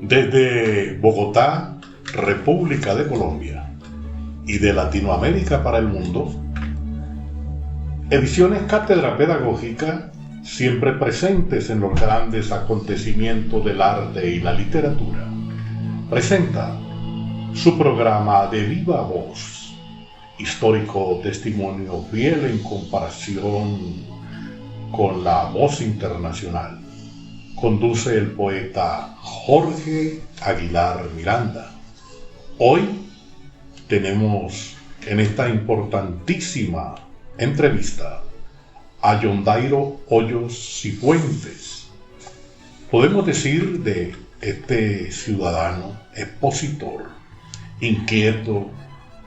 Desde Bogotá, República de Colombia, y de Latinoamérica para el mundo, Ediciones Cátedra Pedagógica, siempre presentes en los grandes acontecimientos del arte y la literatura, presenta su programa de viva voz, histórico testimonio fiel en comparación con la voz internacional. Conduce el poeta Jorge Aguilar Miranda. Hoy tenemos en esta importantísima entrevista a Yondairo Hoyos Cifuentes. Podemos decir de este ciudadano expositor, inquieto,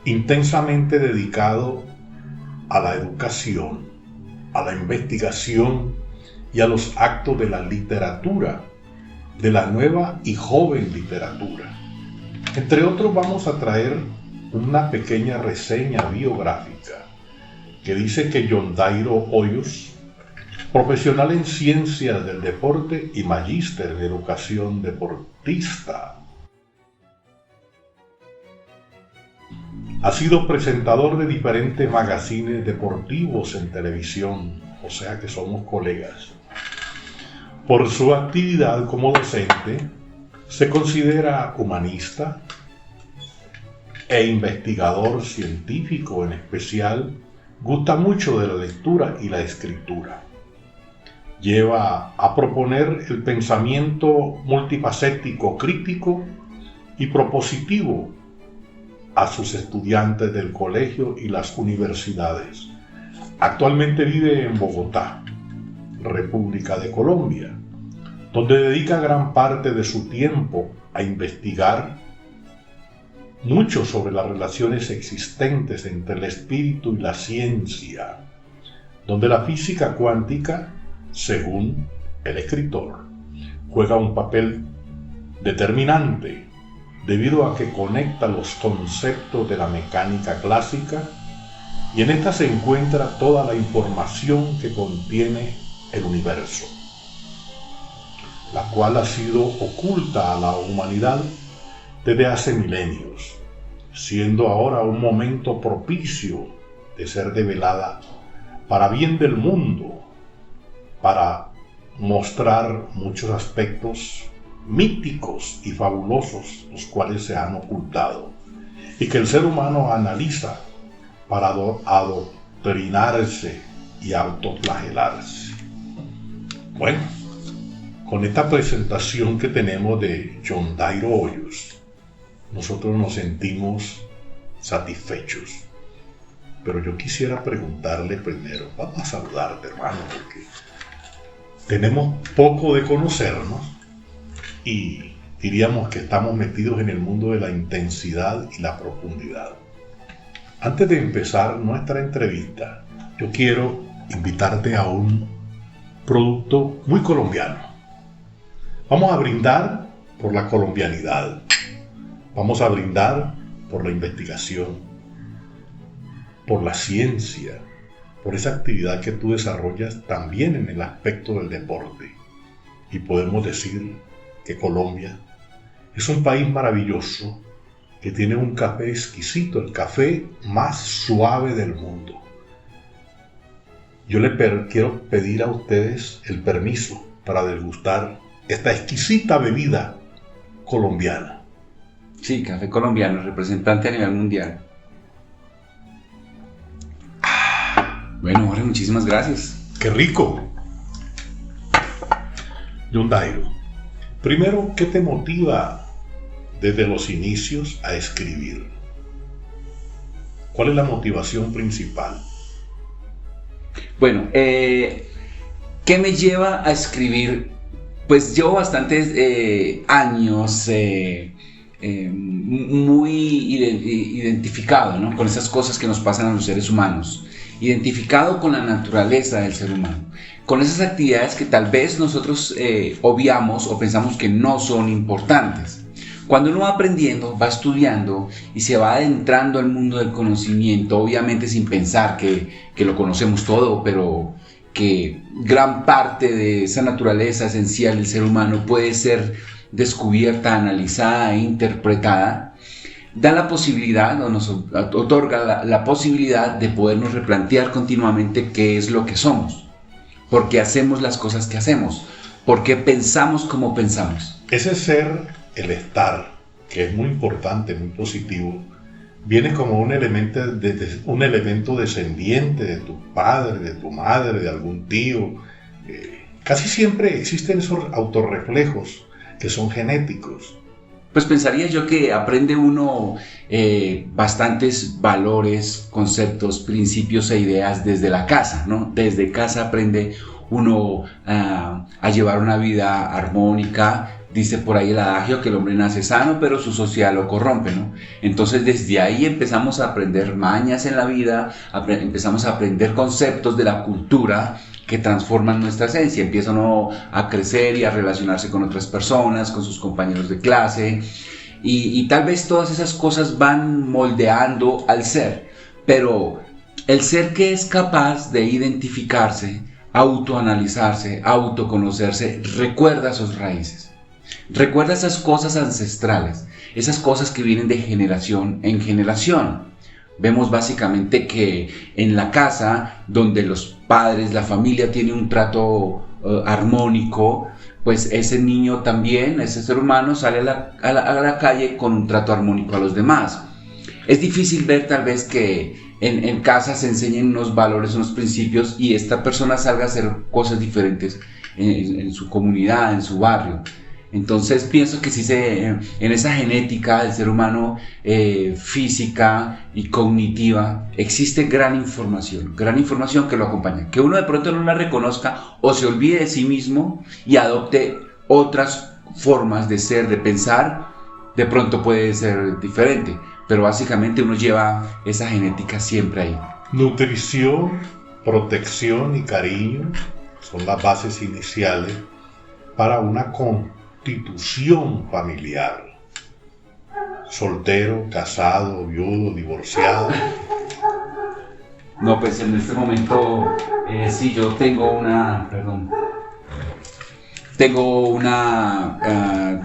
intensamente dedicado a la educación, a la investigación y a los actos de la literatura, de la nueva y joven literatura. Entre otros, vamos a traer una pequeña reseña biográfica que dice que Yondairo Hoyos, profesional en ciencias del deporte y magíster de educación deportista, ha sido presentador de diferentes magazines deportivos en televisión, o sea que somos colegas. Por su actividad como docente, se considera humanista e investigador científico. En especial, gusta mucho de la lectura y la escritura. Lleva a proponer el pensamiento multifacético, crítico y propositivo a sus estudiantes del colegio y las universidades. Actualmente vive en Bogotá, República de Colombia, donde dedica gran parte de su tiempo a investigar mucho sobre las relaciones existentes entre el espíritu y la ciencia, donde la física cuántica, según el escritor, juega un papel determinante debido a que conecta los conceptos de la mecánica clásica y en esta se encuentra toda la información que contiene el universo, la cual ha sido oculta a la humanidad desde hace milenios, siendo ahora un momento propicio de ser develada para bien del mundo, para mostrar muchos aspectos míticos y fabulosos, los cuales se han ocultado, y que el ser humano analiza para adoctrinarse y autoflagelarse. Bueno, con esta presentación que tenemos de Yondairo Hoyos, nosotros nos sentimos satisfechos. Pero yo quisiera preguntarle primero, vamos a saludarte, hermano, porque tenemos poco de conocernos y diríamos que estamos metidos en el mundo de la intensidad y la profundidad. Antes de empezar nuestra entrevista, yo quiero invitarte a un producto muy colombiano. Vamos a brindar por la colombianidad. Vamos a brindar por la investigación, por la ciencia, por esa actividad que tú desarrollas también en el aspecto del deporte. Y podemos decir que Colombia es un país maravilloso que tiene un café exquisito, el café más suave del mundo. Yo quiero pedir a ustedes el permiso para degustar esta exquisita bebida colombiana. Sí, café colombiano, representante a nivel mundial. Bueno, Jorge, muchísimas gracias. ¡Qué rico! Yondairo, primero, ¿qué te motiva desde los inicios a escribir? ¿Cuál es la motivación principal? Bueno, ¿qué me lleva a escribir? Pues llevo bastantes años muy identificado, ¿no?, con esas cosas que nos pasan a los seres humanos, identificado con la naturaleza del ser humano, con esas actividades que tal vez nosotros obviamos o pensamos que no son importantes. Cuando uno va aprendiendo, va estudiando y se va adentrando al mundo del conocimiento, obviamente sin pensar que lo conocemos todo, pero que gran parte de esa naturaleza esencial del ser humano puede ser descubierta, analizada e interpretada, da la posibilidad o nos otorga la posibilidad de podernos replantear continuamente qué es lo que somos, por qué hacemos las cosas que hacemos, por qué pensamos como pensamos. Ese ser, el estar, que es muy importante, muy positivo, viene como un elemento descendiente de tu padre, de tu madre, de algún tío. Casi siempre existen esos autorreflejos que son genéticos. Pues pensaría yo que aprende uno bastantes valores, conceptos, principios e ideas desde la casa, ¿no? Desde casa aprende uno a llevar una vida armónica. Dice por ahí el adagio que el hombre nace sano, pero su sociedad lo corrompe, ¿no? Entonces desde ahí empezamos a aprender mañas en la vida, empezamos a aprender conceptos de la cultura que transforman nuestra esencia. Empieza uno a crecer y a relacionarse con otras personas, con sus compañeros de clase, y tal vez todas esas cosas van moldeando al ser, pero el ser que es capaz de identificarse, autoanalizarse, autoconocerse, recuerda sus raíces. Recuerda esas cosas ancestrales, esas cosas que vienen de generación en generación. Vemos básicamente que en la casa, donde los padres, la familia tiene un trato armónico, pues ese niño también, ese ser humano sale a la calle con un trato armónico a los demás. Es difícil ver tal vez que en casa se enseñen unos valores, unos principios y esta persona salga a hacer cosas diferentes en su comunidad, en su barrio. Entonces pienso que sí en esa genética del ser humano física y cognitiva existe gran información que lo acompaña. Que uno de pronto no la reconozca o se olvide de sí mismo y adopte otras formas de ser, de pensar, de pronto puede ser diferente. Pero básicamente uno lleva esa genética siempre ahí. Nutrición, protección y cariño son las bases iniciales para una constitución familiar. Soltero, casado, viudo, divorciado. No, pues en este momento sí, yo tengo una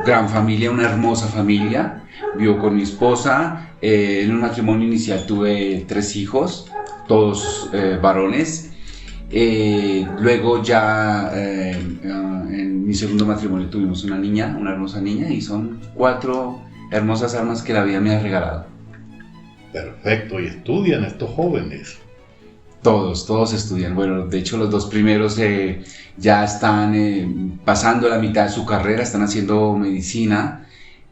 gran familia, una hermosa familia. Vivo con mi esposa. En un matrimonio inicial tuve 3 hijos, todos varones. Luego ya en mi segundo matrimonio tuvimos una hermosa niña, y son 4 hermosas almas que la vida me ha regalado. Perfecto, y estudian estos jóvenes. Todos estudian. Bueno, de hecho los 2 primeros ya están pasando la mitad de su carrera, están haciendo medicina,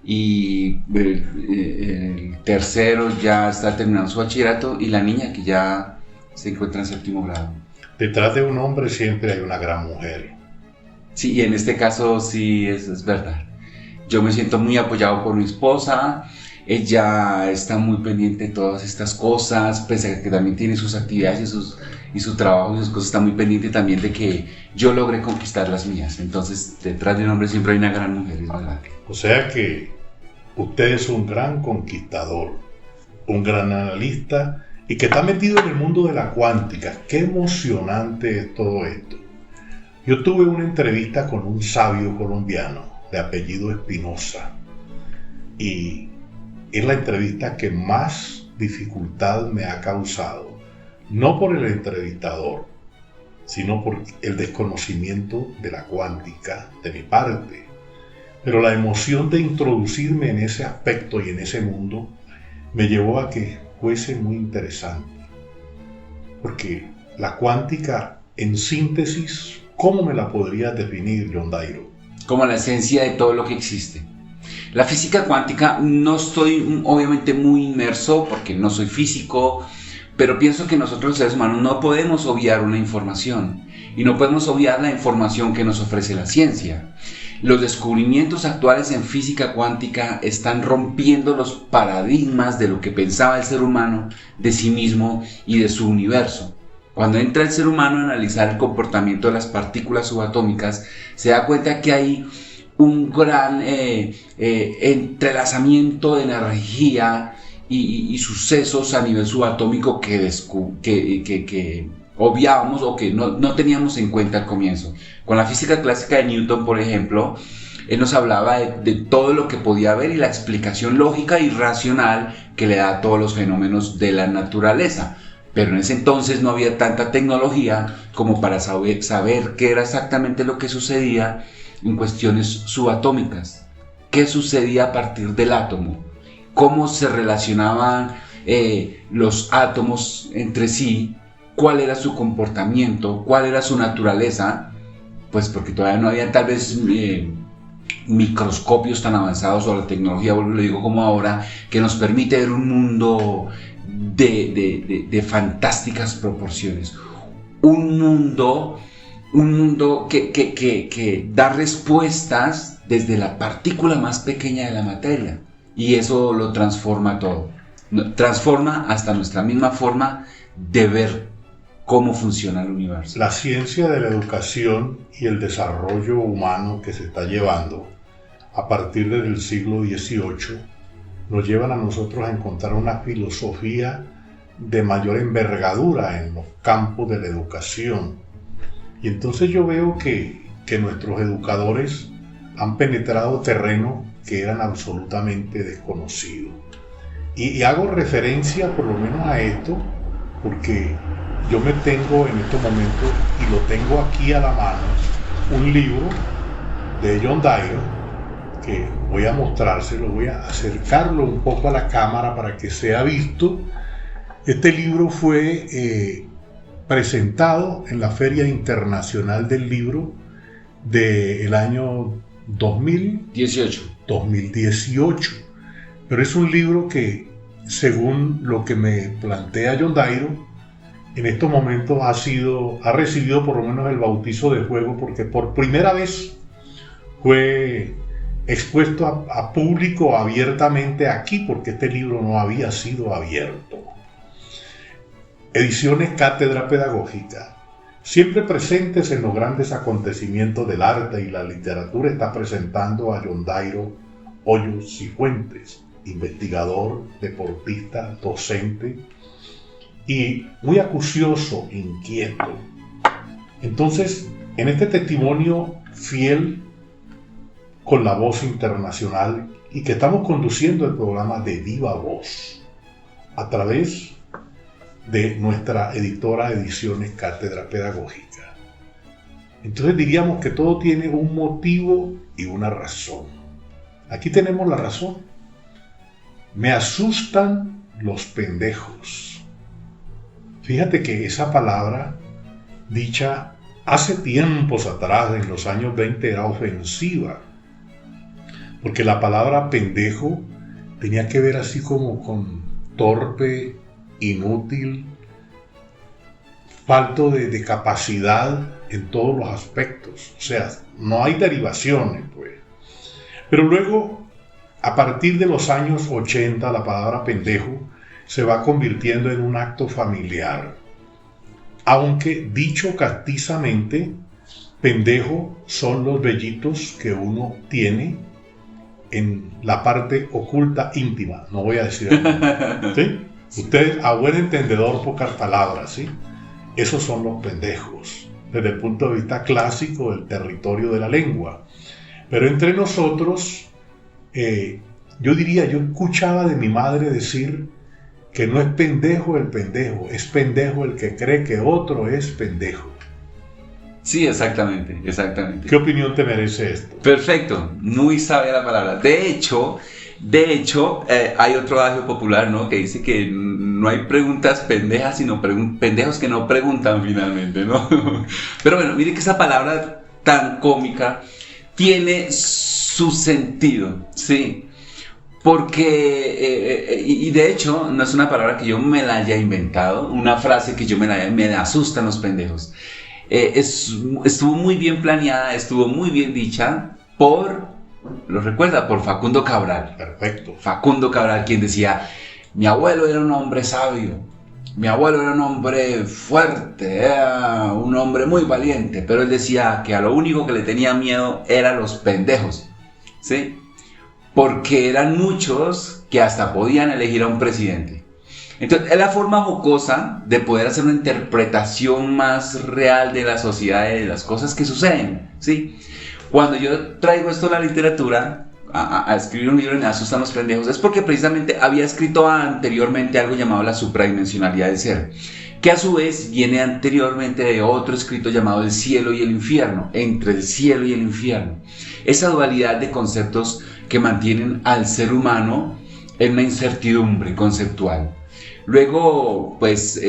y el tercero ya está terminando su bachillerato, y la niña que ya se encuentra en 7º grado. Detrás de un hombre siempre hay una gran mujer. Sí, y en este caso sí es verdad. Yo me siento muy apoyado por mi esposa. Ella está muy pendiente de todas estas cosas, pese a que también tiene sus actividades y su trabajo y sus cosas. Está muy pendiente también de que yo logre conquistar las mías. Entonces, detrás de un hombre siempre hay una gran mujer, es verdad. O sea que usted es un gran conquistador, un gran analista, y que está metido en el mundo de la cuántica. Qué emocionante es todo esto. Yo tuve una entrevista con un sabio colombiano de apellido Espinosa, y es la entrevista que más dificultad me ha causado, no por el entrevistador, sino por el desconocimiento de la cuántica de mi parte. Pero la emoción de introducirme en ese aspecto y en ese mundo me llevó a que fuese muy interesante. Porque la cuántica, en síntesis, ¿cómo me la podrías definir, John Dairo? Como la esencia de todo lo que existe. La física cuántica, no estoy obviamente muy inmerso porque no soy físico, pero pienso que nosotros los seres humanos no podemos obviar una información, y no podemos obviar la información que nos ofrece la ciencia. Los descubrimientos actuales en física cuántica están rompiendo los paradigmas de lo que pensaba el ser humano de sí mismo y de su universo. Cuando entra el ser humano a analizar el comportamiento de las partículas subatómicas, se da cuenta que hay un gran entrelazamiento de energía y sucesos a nivel subatómico que obviábamos o que no teníamos en cuenta al comienzo. Con la física clásica de Newton, por ejemplo, él nos hablaba de todo lo que podía haber y la explicación lógica y racional que le da a todos los fenómenos de la naturaleza. Pero en ese entonces no había tanta tecnología como para saber qué era exactamente lo que sucedía en cuestiones subatómicas. ¿Qué sucedía a partir del átomo? ¿Cómo se relacionaban los átomos entre sí? ¿Cuál era su comportamiento? ¿Cuál era su naturaleza? Pues porque todavía no había tal vez microscopios tan avanzados o la tecnología, lo digo como ahora, que nos permite ver un mundo de fantásticas proporciones. Un mundo que da respuestas desde la partícula más pequeña de la materia. Y eso lo transforma todo. Transforma hasta nuestra misma forma de ver cómo funciona el universo. La ciencia de la educación y el desarrollo humano que se está llevando a partir del siglo XVIII nos llevan a nosotros a encontrar una filosofía de mayor envergadura en los campos de la educación. Y entonces yo veo que nuestros educadores han penetrado terrenos que eran absolutamente desconocidos. Y hago referencia por lo menos a esto porque yo me tengo en estos momentos, y lo tengo aquí a la mano, un libro de John Dyer, que voy a mostrárselo, voy a acercarlo un poco a la cámara para que sea visto. Este libro fue presentado en la Feria Internacional del Libro del año 2018. Pero es un libro que, según lo que me plantea John Dyer, en estos momentos ha recibido por lo menos el bautizo de fuego, porque por primera vez fue expuesto a público abiertamente aquí, porque este libro no había sido abierto. Ediciones Cátedra Pedagógica. Siempre presentes en los grandes acontecimientos del arte y la literatura, está presentando a John Dyer Hoyos Cifuentes, investigador, deportista, docente y muy acucioso, inquieto. Entonces, en este testimonio fiel con la voz internacional, y que estamos conduciendo el programa de Viva Voz a través de nuestra editora Ediciones Cátedra Pedagógica. Entonces diríamos que todo tiene un motivo y una razón. Aquí tenemos la razón. Me asustan los pendejos. Fíjate que esa palabra, dicha hace tiempos atrás, en los años 20, era ofensiva, porque la palabra pendejo tenía que ver así como con torpe, inútil, falto de capacidad en todos los aspectos. O sea, no hay derivaciones, pues. Pero luego, a partir de los años 80, la palabra pendejo se va convirtiendo en un acto familiar. Aunque, dicho castizamente, pendejo son los vellitos que uno tiene en la parte oculta íntima. No voy a decir el nombre, ¿sí? Ustedes, a buen entendedor, pocas palabras, ¿sí? Esos son los pendejos, desde el punto de vista clásico del territorio de la lengua. Pero entre nosotros, yo escuchaba de mi madre decir que no es pendejo el pendejo, es pendejo el que cree que otro es pendejo. Sí, exactamente. ¿Qué opinión te merece esto? Perfecto, muy sabia la palabra. De hecho, hay otro adagio popular, ¿no?, que dice que no hay preguntas pendejas, sino pendejos que no preguntan finalmente, ¿no? Pero bueno, mire que esa palabra tan cómica tiene su sentido, ¿sí? Porque, y de hecho, no es una palabra que yo me la haya inventado, una frase que me asustan los pendejos. Estuvo muy bien planeada, estuvo muy bien dicha ¿lo recuerda? Por Facundo Cabral. Perfecto. Facundo Cabral, quien decía: mi abuelo era un hombre sabio, mi abuelo era un hombre fuerte, era un hombre muy valiente, pero él decía que a lo único que le tenía miedo eran los pendejos, ¿sí? Porque eran muchos que hasta podían elegir a un presidente. Entonces, es la forma jocosa de poder hacer una interpretación más real de la sociedad y de las cosas que suceden, ¿sí? Cuando yo traigo esto a la literatura, a escribir un libro en Asustan los pendejos, es porque precisamente había escrito anteriormente algo llamado la supradimensionalidad del ser, que a su vez viene anteriormente de otro escrito llamado El cielo y el infierno, entre el cielo y el infierno. Esa dualidad de conceptos que mantienen al ser humano en una incertidumbre conceptual. Luego, pues,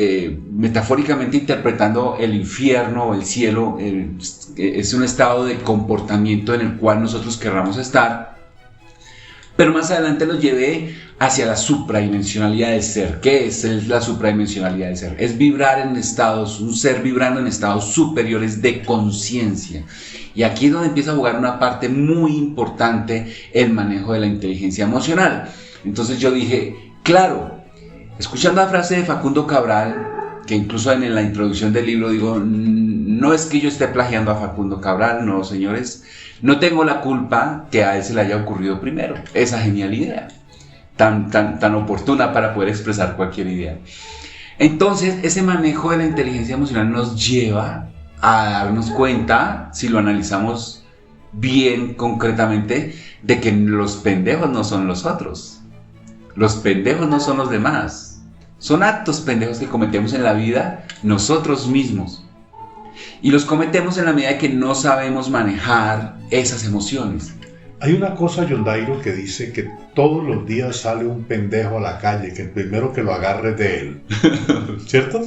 metafóricamente interpretando el infierno o el cielo, es un estado de comportamiento en el cual nosotros querramos estar, pero más adelante lo llevé hacia la supradimensionalidad del ser. ¿Qué es la supradimensionalidad del ser? Es vibrar en estados, un ser vibrando en estados superiores de conciencia. Y aquí es donde empieza a jugar una parte muy importante el manejo de la inteligencia emocional. Entonces yo dije, claro, escuchando la frase de Facundo Cabral, que incluso en la introducción del libro digo, no es que yo esté plagiando a Facundo Cabral, no, señores, no tengo la culpa que a él se le haya ocurrido primero esa genial idea, tan oportuna para poder expresar cualquier idea. Entonces, ese manejo de la inteligencia emocional nos lleva a darnos cuenta, si lo analizamos bien concretamente, de que los pendejos no son los otros. Los pendejos no son los demás, son actos pendejos que cometemos en la vida nosotros mismos. Y los cometemos en la medida que no sabemos manejar esas emociones. Hay una cosa, Yondairo, que dice que todos los días sale un pendejo a la calle, que el primero que lo agarre es de él. ¿Cierto?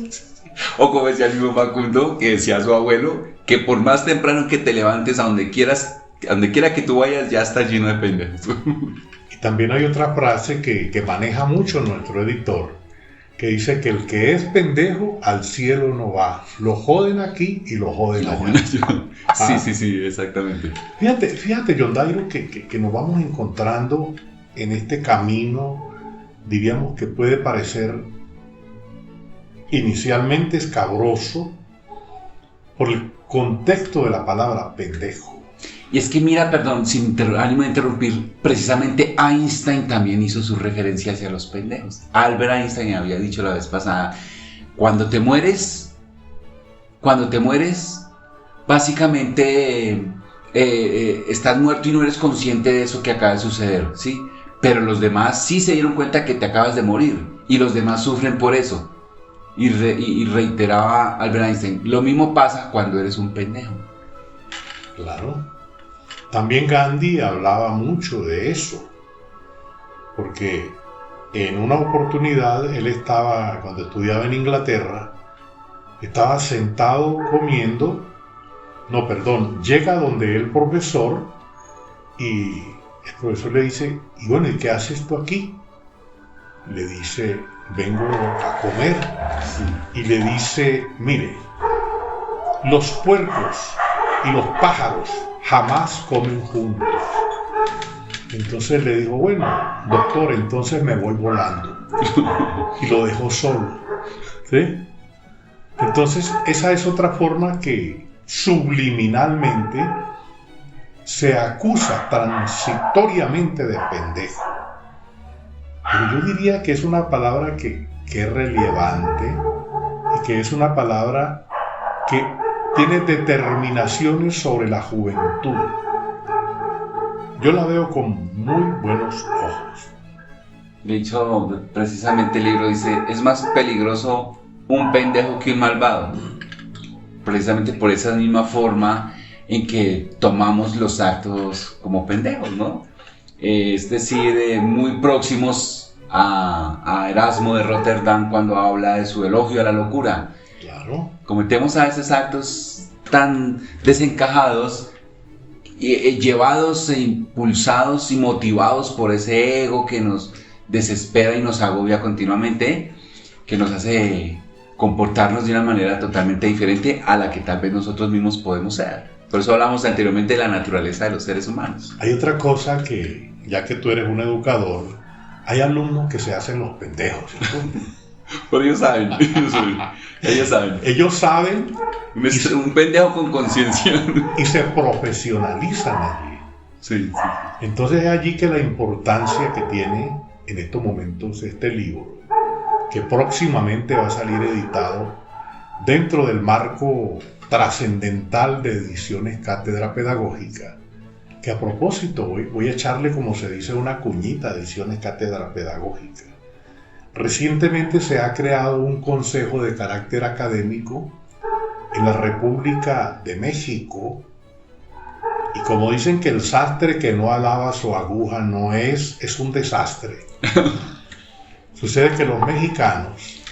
O como decía el mismo Facundo, que decía a su abuelo, que por más temprano que te levantes a donde quiera que tú vayas, ya está lleno de pendejos. También hay otra frase que maneja mucho nuestro editor, que dice que el que es pendejo al cielo no va. Lo joden aquí y lo joden allá. Sí, exactamente. Fíjate, Yondairo, que nos vamos encontrando en este camino, diríamos que puede parecer inicialmente escabroso por el contexto de la palabra pendejo. Y es que mira, perdón, sin ánimo de interrumpir, precisamente Einstein también hizo su referencia hacia los pendejos. Albert Einstein había dicho la vez pasada, cuando te mueres, básicamente estás muerto y no eres consciente de eso que acaba de suceder, ¿sí? Pero los demás sí se dieron cuenta que te acabas de morir y los demás sufren por eso. Y reiteraba Albert Einstein, lo mismo pasa cuando eres un pendejo. Claro. También Gandhi hablaba mucho de eso, porque en una oportunidad él estaba, cuando estudiaba en Inglaterra, estaba sentado comiendo, llega donde el profesor y el profesor le dice, y bueno, ¿y qué haces tú aquí? Le dice, vengo a comer. Y le dice, mire, los puercos y los pájaros jamás comen juntos. Entonces le dijo, bueno, doctor, entonces me voy volando. Y lo dejó solo. ¿Sí? Entonces, esa es otra forma que subliminalmente se acusa transitoriamente de pendejo. Pero yo diría que es una palabra que es relevante y que es una palabra que tiene determinaciones sobre la juventud. Yo la veo con muy buenos ojos. De hecho, precisamente el libro dice, es más peligroso un pendejo que un malvado. Precisamente por esa misma forma en que tomamos los actos como pendejos, ¿no? Es decir, muy próximos a Erasmo de Rotterdam cuando habla de su elogio a la locura. Claro. Cometemos a veces actos tan desencajados, llevados e impulsados y motivados por ese ego que nos desespera y nos agobia continuamente, que nos hace comportarnos de una manera totalmente diferente a la que tal vez nosotros mismos podemos ser. Por eso hablamos anteriormente de la naturaleza de los seres humanos. Hay otra cosa que, ya que tú eres un educador, hay alumnos que se hacen los pendejos, ¿cierto? Pero ellos saben, Ellos saben. Un pendejo con conciencia. Y se profesionalizan allí. Sí. Entonces es allí que la importancia que tiene en estos momentos este libro que próximamente va a salir editado dentro del marco trascendental de Ediciones Cátedra Pedagógica, que a propósito voy a echarle, como se dice, una cuñita a Ediciones Cátedra Pedagógica. Recientemente se ha creado un consejo de carácter académico en la República de México, y como dicen que el sastre que no alaba su aguja es un desastre. Sucede que los mexicanos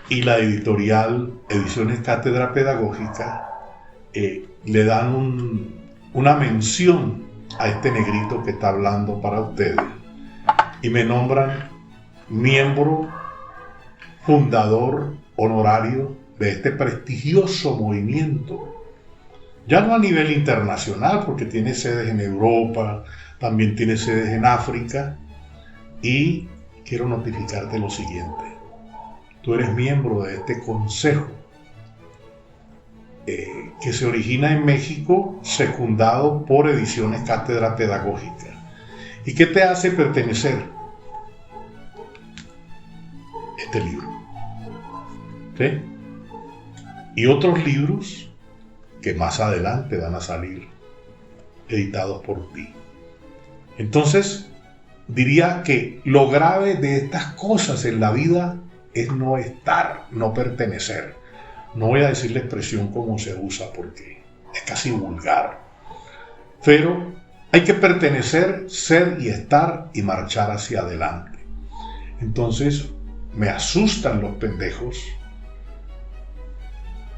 y la editorial Ediciones Cátedra Pedagógica le dan una mención a este negrito que está hablando para ustedes y me nombran miembro fundador honorario de este prestigioso movimiento, ya no a nivel internacional, porque tiene sedes en Europa, también tiene sedes en África, y quiero notificarte lo siguiente: tú eres miembro de este consejo que se origina en México, secundado por Ediciones Cátedra Pedagógica. ¿Y qué te hace pertenecer? Este libro, ¿sí? Y otros libros que más adelante van a salir editados por ti. Entonces, diría que lo grave de estas cosas en la vida es no estar, no pertenecer. No voy a decir la expresión como se usa porque es casi vulgar, pero hay que pertenecer, ser y estar y marchar hacia adelante. Entonces, me asustan los pendejos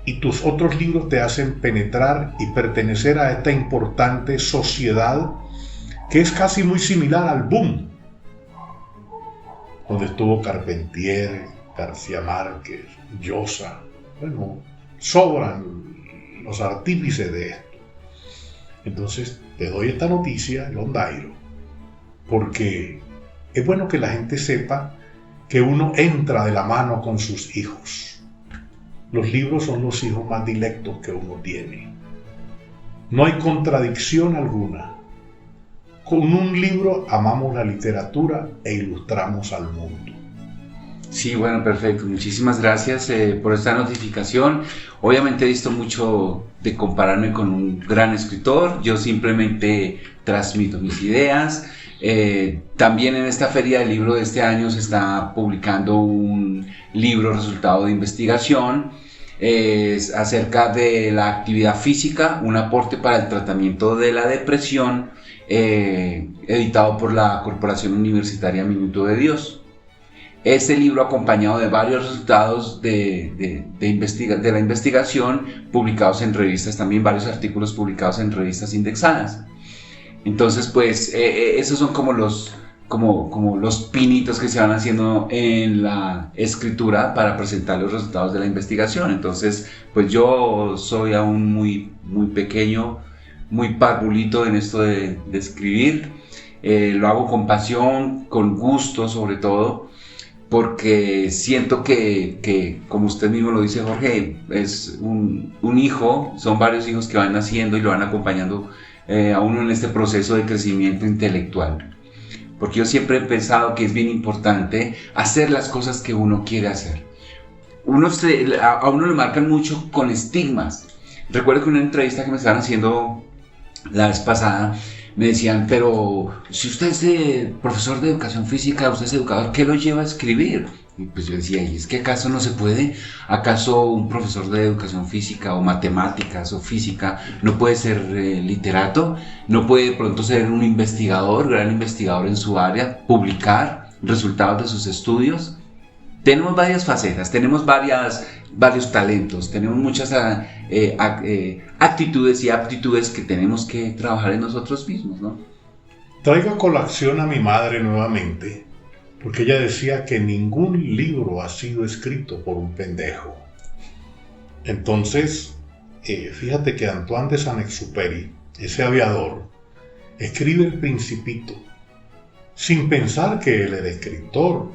y tus otros libros te hacen penetrar y pertenecer a esta importante sociedad que es casi muy similar al boom, donde estuvo Carpentier, García Márquez, Llosa. Bueno, sobran los artífices de esto. Entonces te doy esta noticia, Londairo, porque es bueno que la gente sepa que uno entra de la mano con sus hijos. Los libros son los hijos más dilectos que uno tiene. No hay contradicción alguna. Con un libro amamos la literatura e ilustramos al mundo. Sí, bueno, perfecto. Muchísimas gracias por esta notificación. Obviamente he visto mucho de compararme con un gran escritor. Yo simplemente transmito mis ideas. También en esta feria del libro de este año se está publicando un libro resultado de investigación acerca de la actividad física, un aporte para el tratamiento de la depresión, editado por la Corporación Universitaria Minuto de Dios. Este libro, acompañado de varios resultados de la investigación publicados en revistas, también varios artículos publicados en revistas indexadas. Entonces, pues, esos son como los pinitos que se van haciendo en la escritura para presentar los resultados de la investigación. Entonces, pues yo soy aún muy, muy pequeño, muy parvulito en esto de escribir. Lo hago con pasión, con gusto sobre todo, porque siento que, como usted mismo lo dice, Jorge, es un hijo, son varios hijos que van naciendo y lo van acompañando a uno en este proceso de crecimiento intelectual. Porque yo siempre he pensado que es bien importante hacer las cosas que uno quiere hacer. A uno le marcan mucho con estigmas. Recuerdo que una entrevista que me estaban haciendo la vez pasada, me decían, pero si usted es profesor de educación física, usted es educador, ¿qué lo lleva a escribir? Y pues yo decía, ¿y es que acaso no se puede? ¿Acaso un profesor de educación física o matemáticas o física no puede ser literato? ¿No puede de pronto ser un investigador, gran investigador en su área, publicar resultados de sus estudios? Tenemos varias facetas, tenemos varios talentos, tenemos muchas actitudes y aptitudes que tenemos que trabajar en nosotros mismos, ¿no? Traigo a colación a mi madre nuevamente, porque ella decía que ningún libro ha sido escrito por un pendejo. Entonces, fíjate que Antoine de Saint-Exupéry, ese aviador, escribe El Principito, sin pensar que él era escritor.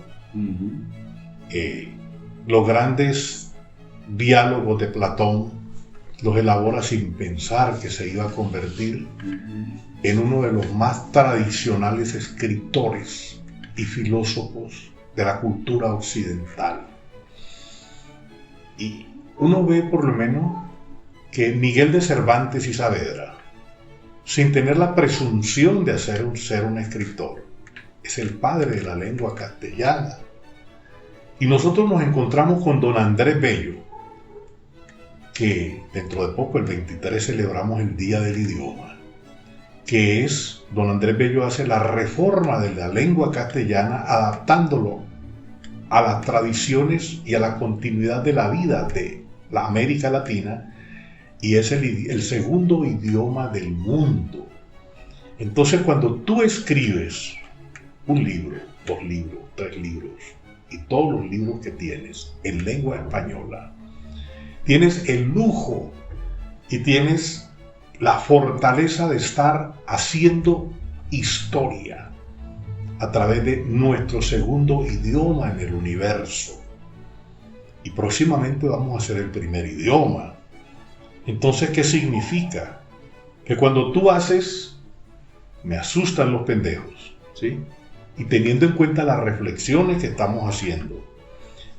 Los grandes diálogos de Platón los elabora sin pensar que se iba a convertir en uno de los más tradicionales escritores y filósofos de la cultura occidental. Y uno ve por lo menos que Miguel de Cervantes y Saavedra, sin tener la presunción de ser un escritor, es el padre de la lengua castellana. Y nosotros nos encontramos con don Andrés Bello, que dentro de poco, el 23, celebramos el Día del Idioma, que es, don Andrés Bello hace la reforma de la lengua castellana adaptándolo a las tradiciones y a la continuidad de la vida de la América Latina, y es el segundo idioma del mundo. Entonces, cuando tú escribes un libro, 2 libros, 3 libros, y todos los libros que tienes en lengua española, tienes el lujo y tienes la fortaleza de estar haciendo historia a través de nuestro segundo idioma en el universo. Y próximamente vamos a ser el primer idioma. Entonces, ¿qué significa? Que cuando tú haces, me asustan los pendejos, ¿sí? Y teniendo en cuenta las reflexiones que estamos haciendo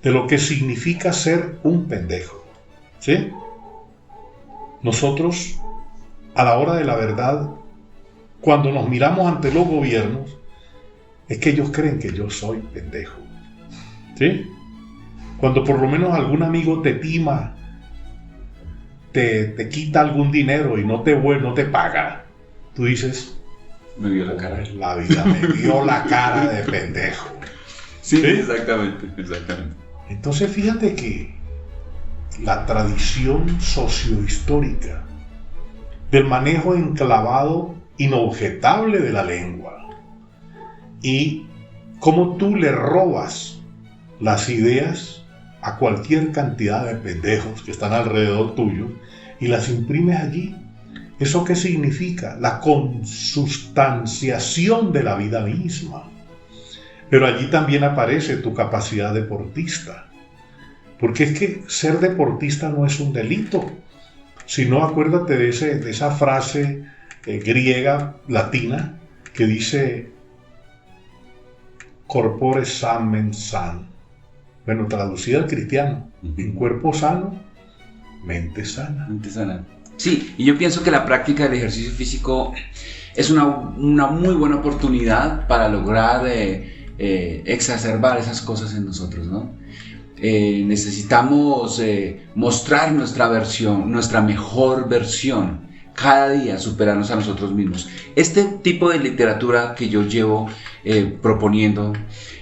de lo que significa ser un pendejo, ¿sí? Nosotros, a la hora de la verdad, cuando nos miramos ante los gobiernos, es que ellos creen que yo soy pendejo, ¿sí? Cuando por lo menos algún amigo te tima, te quita algún dinero y no te paga, tú dices, me vio la cara. La vida me vio la cara de pendejo. Sí, exactamente. Entonces fíjate que la tradición sociohistórica del manejo enclavado inobjetable de la lengua y cómo tú le robas las ideas a cualquier cantidad de pendejos que están alrededor tuyo y las imprimes allí. ¿Eso qué significa? La consustanciación de la vida misma. Pero allí también aparece tu capacidad deportista. Porque es que ser deportista no es un delito, sino acuérdate de esa frase griega, latina, que dice corpore sano mens sana. Bueno, traducida al cristiano, en cuerpo sano, mente sana. Mente sana. Sí, y yo pienso que la práctica del ejercicio físico es una muy buena oportunidad para lograr exacerbar esas cosas en nosotros, ¿no? Necesitamos mostrar nuestra mejor versión, cada día superarnos a nosotros mismos. Este tipo de literatura que yo llevo proponiendo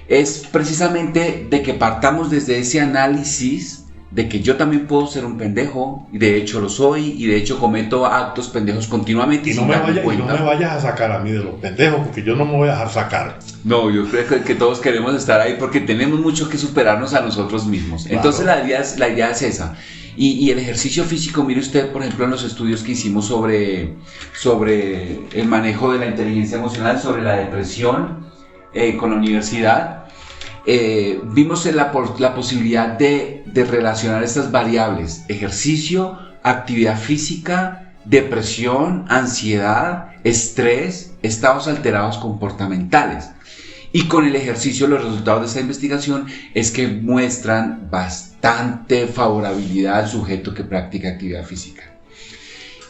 es precisamente de que partamos desde ese análisis de que yo también puedo ser un pendejo, y de hecho lo soy, y de hecho cometo actos pendejos continuamente. Y no me vayas a sacar a mí de los pendejos, porque yo no me voy a dejar sacar. No, yo creo que todos queremos estar ahí porque tenemos mucho que superarnos a nosotros mismos. Claro. Entonces la idea es esa. Y el ejercicio físico, mire usted, por ejemplo, en los estudios que hicimos sobre el manejo de la inteligencia emocional, sobre la depresión con la universidad, vimos la posibilidad de relacionar estas variables: ejercicio, actividad física, depresión, ansiedad, estrés, estados alterados comportamentales. Y con el ejercicio, los resultados de esta investigación es que muestran bastante favorabilidad al sujeto que practica actividad física.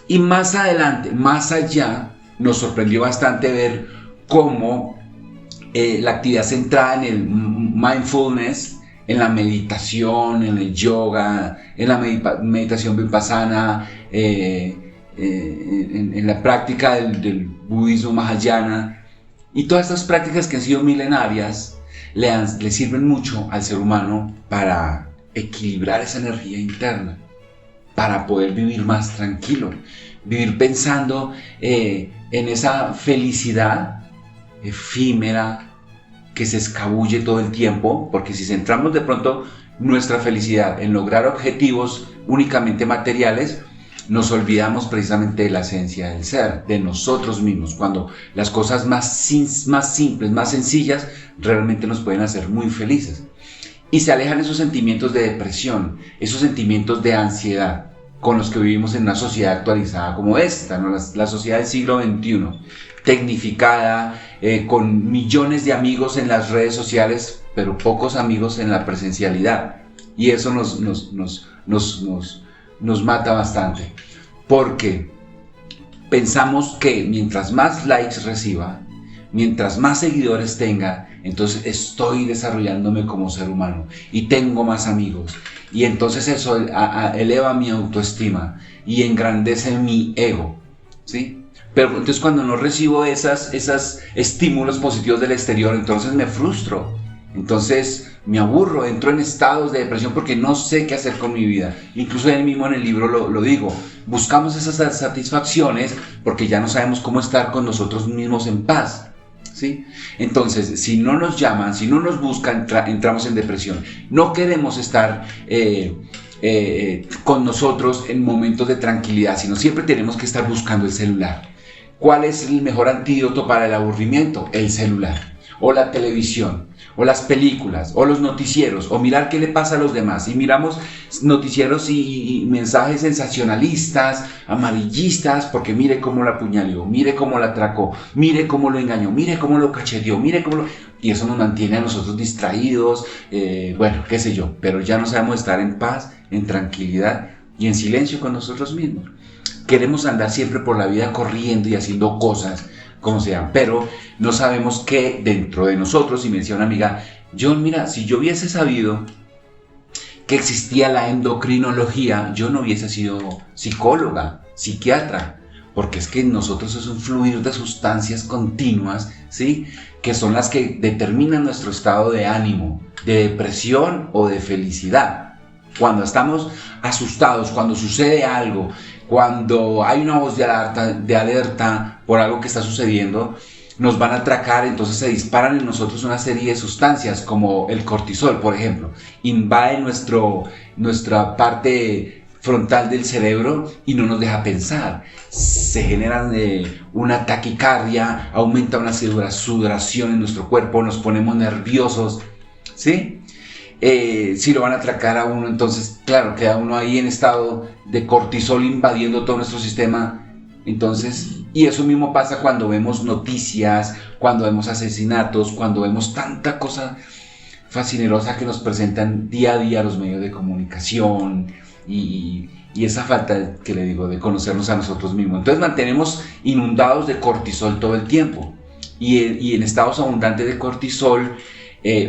Y más adelante, más allá, nos sorprendió bastante ver cómo la actividad centrada en el mindfulness, en la meditación, en el yoga, en la meditación vipassana, en la práctica del budismo mahayana, y todas estas prácticas que han sido milenarias le sirven mucho al ser humano para equilibrar esa energía interna, para poder vivir más tranquilo, vivir pensando en esa felicidad efímera que se escabulle todo el tiempo, porque si centramos de pronto nuestra felicidad en lograr objetivos únicamente materiales, nos olvidamos precisamente de la esencia del ser, de nosotros mismos, cuando las cosas más simples, más sencillas, realmente nos pueden hacer muy felices. Y se alejan esos sentimientos de depresión, esos sentimientos de ansiedad, con los que vivimos en una sociedad actualizada como esta, ¿no? La sociedad del siglo XXI, tecnificada, con millones de amigos en las redes sociales, pero pocos amigos en la presencialidad. Y eso nos mata bastante, porque pensamos que mientras más likes reciba, mientras más seguidores tenga, entonces estoy desarrollándome como ser humano y tengo más amigos. Y entonces eso eleva mi autoestima y engrandece mi ego, ¿sí? Pero entonces cuando no recibo esos estímulos positivos del exterior, entonces me frustro, entonces me aburro, entro en estados de depresión porque no sé qué hacer con mi vida. Incluso él mismo en el libro lo digo, buscamos esas satisfacciones porque ya no sabemos cómo estar con nosotros mismos en paz, ¿sí? Entonces, si no nos llaman, si no nos buscan, entramos en depresión. No queremos estar con nosotros en momentos de tranquilidad, sino siempre tenemos que estar buscando el celular. ¿Cuál es el mejor antídoto para el aburrimiento? El celular, o la televisión, o las películas, o los noticieros, o mirar qué le pasa a los demás. Y miramos noticieros y mensajes sensacionalistas, amarillistas, porque mire cómo la apuñaló, mire cómo la atracó, mire cómo lo engañó, mire cómo lo cacheteó, mire cómo lo... Y eso nos mantiene a nosotros distraídos, bueno, qué sé yo, pero ya no sabemos estar en paz, en tranquilidad y en silencio con nosotros mismos. Queremos andar siempre por la vida corriendo y haciendo cosas, como sean, pero no sabemos que dentro de nosotros, y me decía una amiga, John, mira, si yo hubiese sabido que existía la endocrinología, yo no hubiese sido psicóloga, psiquiatra, porque es que en nosotros es un fluir de sustancias continuas, ¿sí? Que son las que determinan nuestro estado de ánimo, de depresión o de felicidad. Cuando estamos asustados, cuando sucede algo, cuando hay una voz de alerta por algo que está sucediendo, nos van a atracar, entonces se disparan en nosotros una serie de sustancias como el cortisol, por ejemplo, invade nuestra parte frontal del cerebro y no nos deja pensar. Se genera una taquicardia, aumenta una sudoración en nuestro cuerpo, nos ponemos nerviosos, ¿sí? Si lo van a atracar a uno, entonces claro, queda uno ahí en estado de cortisol invadiendo todo nuestro sistema. Entonces, y eso mismo pasa cuando vemos noticias, cuando vemos asesinatos, cuando vemos tanta cosa fascinerosa que nos presentan día a día los medios de comunicación y esa falta, que le digo, de conocernos a nosotros mismos. Entonces mantenemos inundados de cortisol todo el tiempo y en estados abundantes de cortisol,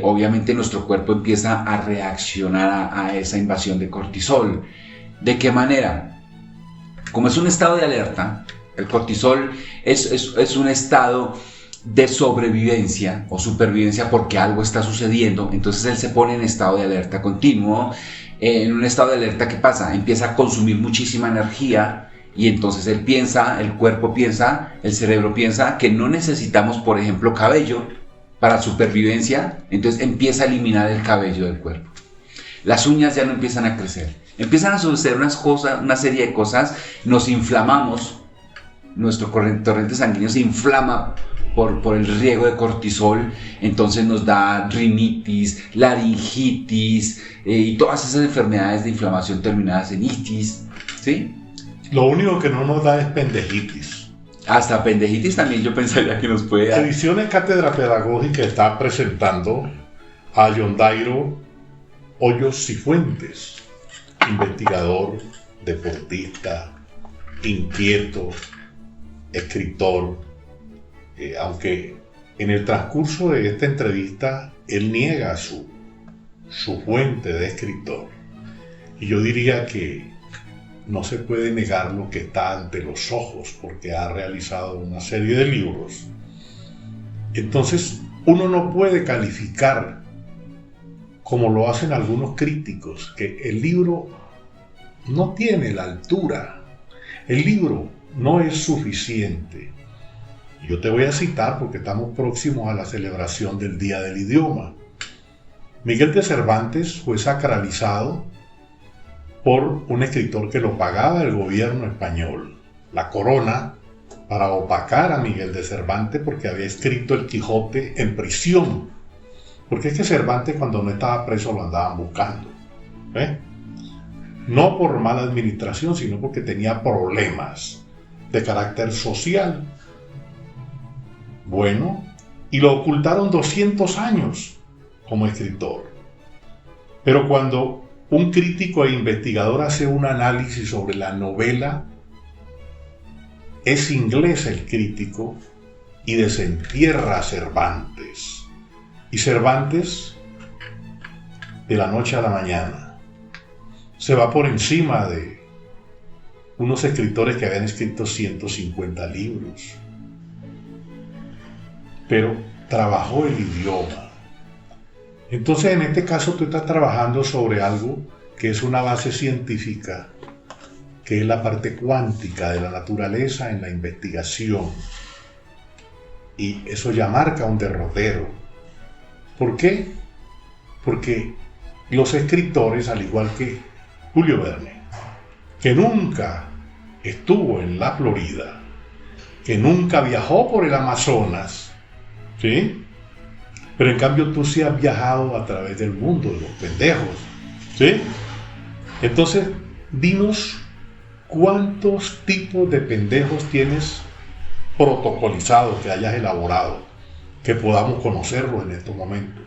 obviamente nuestro cuerpo empieza a reaccionar a esa invasión de cortisol. ¿De qué manera? Como es un estado de alerta, el cortisol es un estado de sobrevivencia o supervivencia porque algo está sucediendo, entonces él se pone en estado de alerta continuo. En un estado de alerta, ¿qué pasa? Empieza a consumir muchísima energía y entonces el cuerpo piensa, el cerebro piensa que no necesitamos, por ejemplo, cabello para supervivencia, entonces empieza a eliminar el cabello del cuerpo. Las uñas ya no empiezan a crecer, empiezan a suceder una serie de cosas, nos inflamamos, nuestro torrente sanguíneo se inflama por el riego de cortisol, entonces nos da rinitis, laringitis y todas esas enfermedades de inflamación terminadas en itis, ¿sí? Lo único que no nos da es pendejitis. Hasta pendejitis también yo pensaría que nos puede dar. Ediciones Cátedra Pedagógica está presentando a Yondairo Hoyos Cifuentes, investigador, deportista, inquieto, escritor, aunque en el transcurso de esta entrevista él niega su fuente de escritor. Y yo diría que no se puede negar lo que está ante los ojos, porque ha realizado una serie de libros. Entonces, uno no puede calificar, como lo hacen algunos críticos, que el libro no tiene la altura. El libro no es suficiente. Yo te voy a citar porque estamos próximos a la celebración del Día del Idioma. Miguel de Cervantes fue sacralizado por un escritor que lo pagaba el gobierno español, la corona, para opacar a Miguel de Cervantes porque había escrito el Quijote en prisión. Porque es que Cervantes, cuando no estaba preso, lo andaban buscando. no por mala administración, sino porque tenía problemas de carácter social. Bueno, y lo ocultaron 200 años como escritor. Pero cuando un crítico e investigador hace un análisis sobre la novela, es inglés el crítico y desentierra a Cervantes. Y Cervantes, de la noche a la mañana, se va por encima de unos escritores que habían escrito 150 libros. Pero trabajó el idioma. Entonces, en este caso, tú estás trabajando sobre algo que es una base científica, que es la parte cuántica de la naturaleza en la investigación. Y eso ya marca un derrotero. ¿Por qué? Porque los escritores, al igual que Julio Verne, que nunca estuvo en la Florida, que nunca viajó por el Amazonas, ¿sí? Pero en cambio tú sí has viajado a través del mundo de los pendejos, ¿sí? Entonces, dinos cuántos tipos de pendejos tienes protocolizados que hayas elaborado, que podamos conocerlos en estos momentos.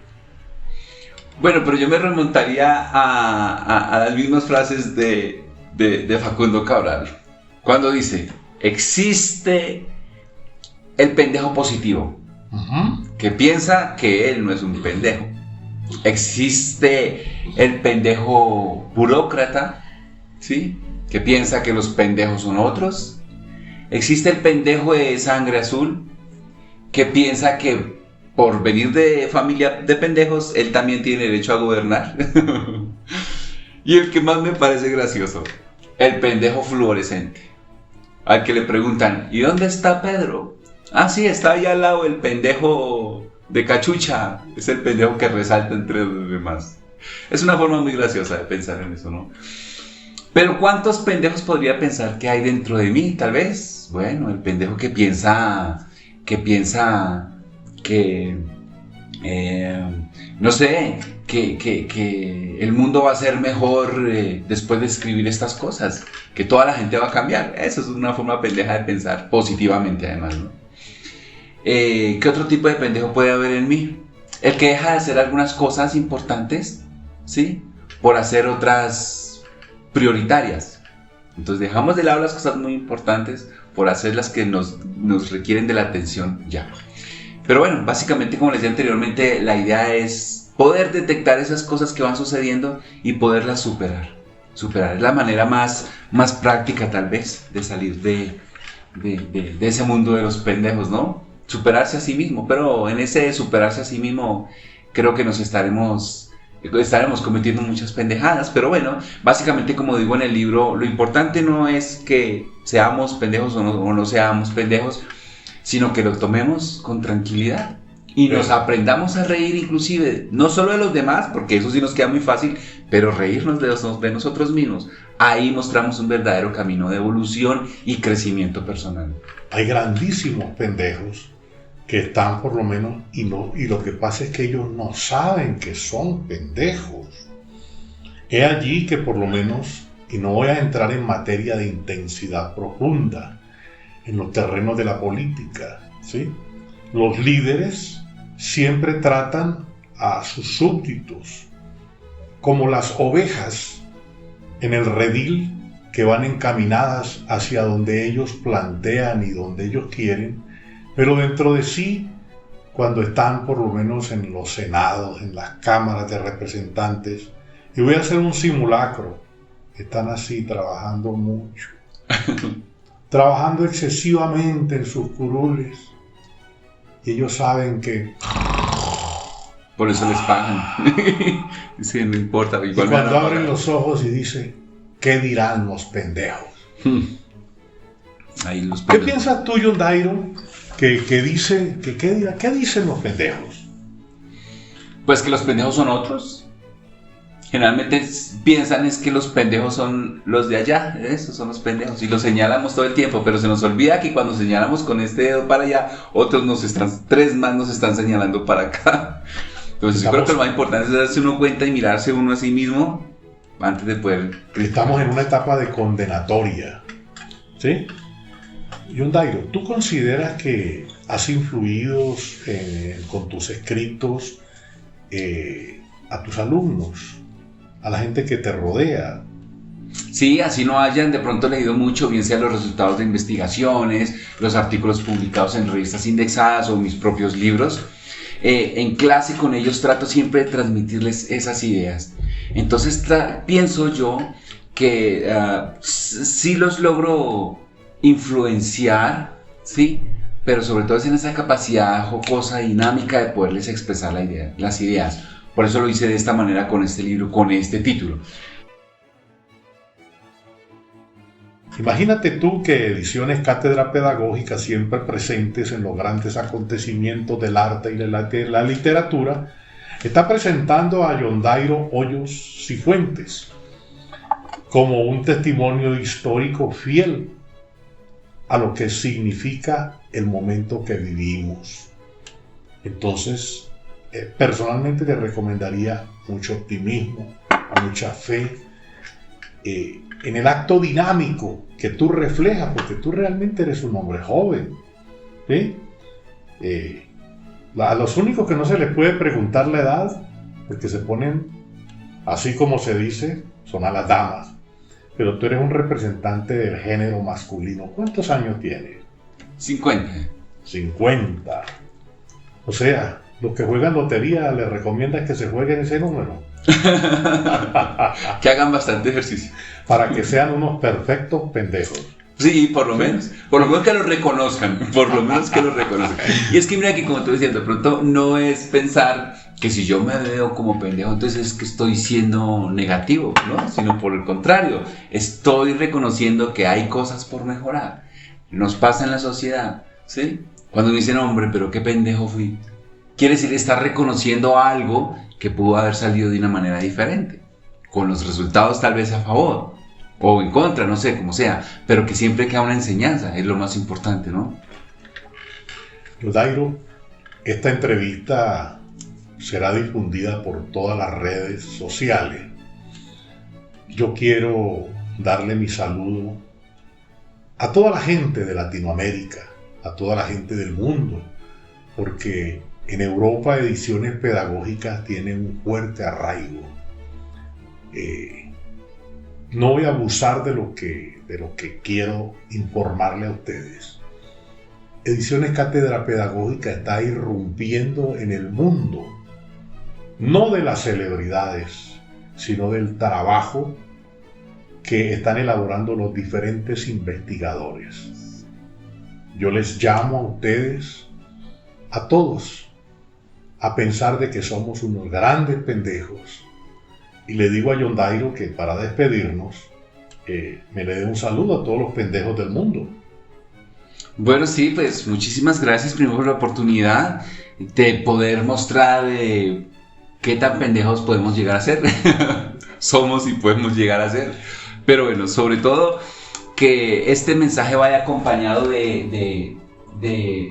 Bueno, pero yo me remontaría a las mismas frases de Facundo Cabral, cuando dice, existe el pendejo positivo, que piensa que él no es un pendejo. Existe el pendejo burócrata, ¿sí?, que piensa que los pendejos son otros. Existe el pendejo de sangre azul, que piensa que por venir de familia de pendejos, él también tiene derecho a gobernar. Y el que más me parece gracioso, el pendejo fluorescente, al que le preguntan, ¿y dónde está Pedro? Ah, sí, está ahí al lado el pendejo de cachucha, es el pendejo que resalta entre los demás. Es una forma muy graciosa de pensar en eso, ¿no? Pero ¿cuántos pendejos podría pensar que hay dentro de mí? Tal vez, bueno, el pendejo que piensa que no sé, que el mundo va a ser mejor después de escribir estas cosas, que toda la gente va a cambiar. Eso es una forma pendeja de pensar, positivamente además, ¿no? ¿Qué otro tipo de pendejo puede haber en mí? El que deja de hacer algunas cosas importantes, ¿sí?, por hacer otras prioritarias. Entonces dejamos de lado las cosas muy importantes por hacer las que nos requieren de la atención ya. Pero bueno, básicamente, como les decía anteriormente, la idea es poder detectar esas cosas que van sucediendo y poderlas superar. Superar es la manera más práctica, tal vez, de salir de ese mundo de los pendejos, ¿no? Superarse a sí mismo, pero en ese superarse a sí mismo creo que estaremos cometiendo muchas pendejadas. Pero bueno, básicamente, como digo en el libro, lo importante no es que seamos pendejos o no seamos pendejos, sino que lo tomemos con tranquilidad y nos aprendamos a reír, inclusive, no solo de los demás, porque eso sí nos queda muy fácil, pero reírnos de nosotros mismos. Ahí mostramos un verdadero camino de evolución y crecimiento personal. Hay grandísimos pendejos que están, por lo menos, y lo que pasa es que ellos no saben que son pendejos. He allí que, por lo menos, y no voy a entrar en materia de intensidad profunda en los terrenos de la política, ¿sí?, los líderes siempre tratan a sus súbditos como las ovejas en el redil que van encaminadas hacia donde ellos plantean y donde ellos quieren, pero dentro de sí, cuando están por lo menos en los senados, en las cámaras de representantes, y voy a hacer un simulacro, están así trabajando mucho, trabajando excesivamente en sus curules, y ellos saben que por eso les pagan. Sí, no importa. Y cuando abren los ojos y dicen, ¿qué dirán los pendejos? Ahí los pendejos. ¿Qué piensas tú, John Dairo, que dicen los pendejos? Pues que los pendejos son otros. Generalmente piensan es que los pendejos son los de allá, esos son los pendejos, y los señalamos todo el tiempo, pero se nos olvida que cuando señalamos con este dedo para allá, tres más nos están señalando para acá. Entonces yo creo que lo más importante es darse uno cuenta y mirarse uno a sí mismo antes de poder... Estamos en una etapa de condenatoria, ¿sí? John Dairo, ¿tú consideras que has influido con tus escritos a tus alumnos, a la gente que te rodea? Sí, así no hayan de pronto leído mucho, bien sea los resultados de investigaciones, los artículos publicados en revistas indexadas o mis propios libros, en clase con ellos trato siempre de transmitirles esas ideas. Entonces pienso yo que sí los logro influenciar, ¿sí? Pero sobre todo es en esa capacidad jocosa, dinámica de poderles expresar las ideas. Por eso lo hice de esta manera con este libro, con este título. Imagínate tú que Ediciones Cátedra Pedagógica, siempre presentes en los grandes acontecimientos del arte y de la literatura, está presentando a John Dairo Hoyos Cifuentes como un testimonio histórico fiel a lo que significa el momento que vivimos. Entonces, personalmente te recomendaría mucho optimismo, mucha fe, en el acto dinámico que tú reflejas, porque tú realmente eres un hombre joven, ¿sí? A los únicos que no se les puede preguntar la edad, porque se ponen, así como se dice, son a las damas. Pero tú eres un representante del género masculino. ¿Cuántos años tienes? 50. 50. O sea, los que juegan lotería les recomiendas que se jueguen ese número. Que hagan bastante ejercicio. Para que sean unos perfectos pendejos. Sí, por lo menos que lo reconozcan, Y es que mira que como tú decías, de pronto no es pensar que si yo me veo como pendejo, entonces es que estoy siendo negativo, ¿no? Sino por el contrario, estoy reconociendo que hay cosas por mejorar. Nos pasa en la sociedad, ¿sí? Cuando dicen, hombre, pero qué pendejo fui, quiere decir, está reconociendo algo que pudo haber salido de una manera diferente, con los resultados tal vez a favor o en contra, no sé, como sea, pero que siempre queda una enseñanza, es lo más importante, ¿no? Dairo, esta entrevista será difundida por todas las redes sociales. Yo quiero darle mi saludo a toda la gente de Latinoamérica, a toda la gente del mundo, porque en Europa Ediciones Pedagógicas tiene un fuerte arraigo. No voy a abusar de lo que quiero informarle a ustedes. Ediciones Cátedra Pedagógica está irrumpiendo en el mundo, no de las celebridades, sino del trabajo que están elaborando los diferentes investigadores. Yo les llamo a ustedes, a todos, a pensar de que somos unos grandes pendejos. Y le digo a John Dairo que para despedirnos, me le dé un saludo a todos los pendejos del mundo. Bueno, sí, pues muchísimas gracias primero por la oportunidad de poder mostrar qué tan pendejos podemos llegar a ser. Somos y podemos llegar a ser. Pero bueno, sobre todo que este mensaje vaya acompañado de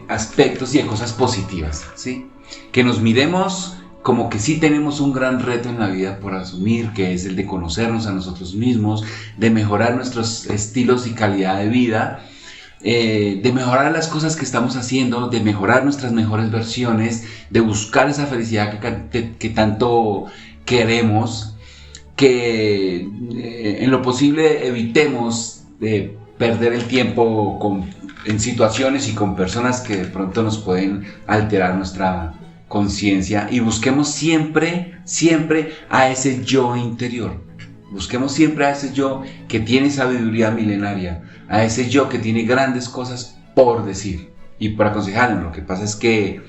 aspectos y de cosas positivas, ¿sí? Que nos miremos como que sí tenemos un gran reto en la vida por asumir, que es el de conocernos a nosotros mismos, de mejorar nuestros estilos y calidad de vida, de mejorar las cosas que estamos haciendo, de mejorar nuestras mejores versiones, de buscar esa felicidad que tanto queremos, que en lo posible evitemos de perder el tiempo en situaciones y con personas que de pronto nos pueden alterar nuestra conciencia, y busquemos siempre a ese yo interior. Busquemos siempre a ese yo que tiene sabiduría milenaria, a ese yo que tiene grandes cosas por decir y por aconsejarnos. Lo que pasa es que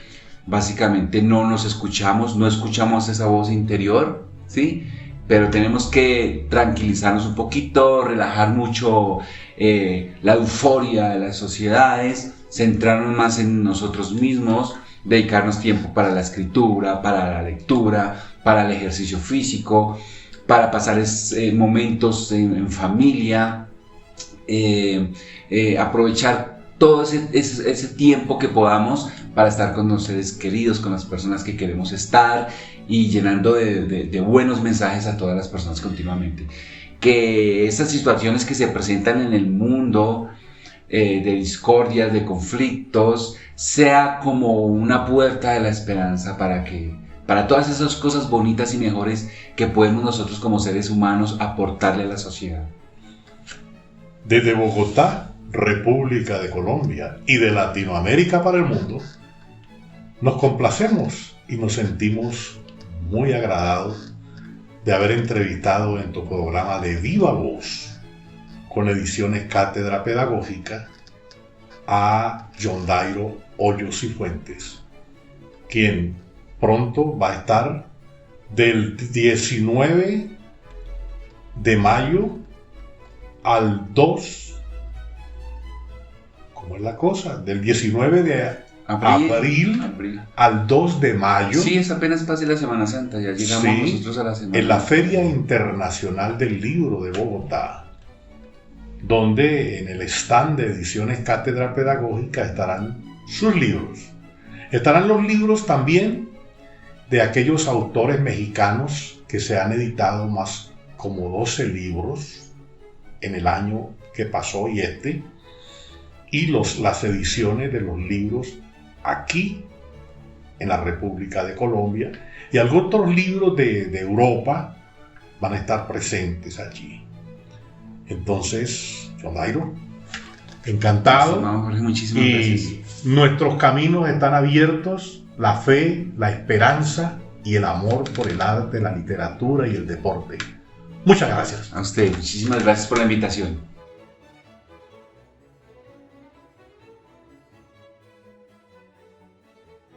básicamente no nos escuchamos, no escuchamos esa voz interior, ¿sí? Pero tenemos que tranquilizarnos un poquito, relajar mucho la euforia de las sociedades, centrarnos más en nosotros mismos, dedicarnos tiempo para la escritura, para la lectura, para el ejercicio físico, para pasar momentos en familia, aprovechar todo ese tiempo que podamos para estar con los seres queridos, con las personas que queremos estar y llenando de buenos mensajes a todas las personas continuamente. Que esas situaciones que se presentan en el mundo, de discordias, de conflictos, sea como una puerta de la esperanza para todas esas cosas bonitas y mejores que podemos nosotros como seres humanos aportarle a la sociedad. Desde Bogotá, República de Colombia, y de Latinoamérica para el mundo, nos complacemos y nos sentimos muy agradados de haber entrevistado en tu programa de Viva Voz, con Ediciones Cátedra Pedagógica, a John Dairo Hoyos y Fuentes, quien pronto va a estar del 19 de mayo al 2, ¿cómo es la cosa? Del 19 de abril al 2 de mayo. Sí, es apenas pase la Semana Santa, ya llegamos nosotros a la Semana en la Feria Internacional del Libro de Bogotá, donde en el stand de Ediciones Cátedra Pedagógica estarán sus libros. Estarán los libros también de aquellos autores mexicanos que se han editado más como 12 libros en el año que pasó y las ediciones de los libros aquí en la República de Colombia, y algunos otros libros de Europa van a estar presentes allí. Entonces, John Dairo, encantado. Jorge, muchísimas gracias. Nuestros caminos están abiertos, la fe, la esperanza y el amor por el arte, la literatura y el deporte. Muchas gracias. A usted, muchísimas gracias por la invitación.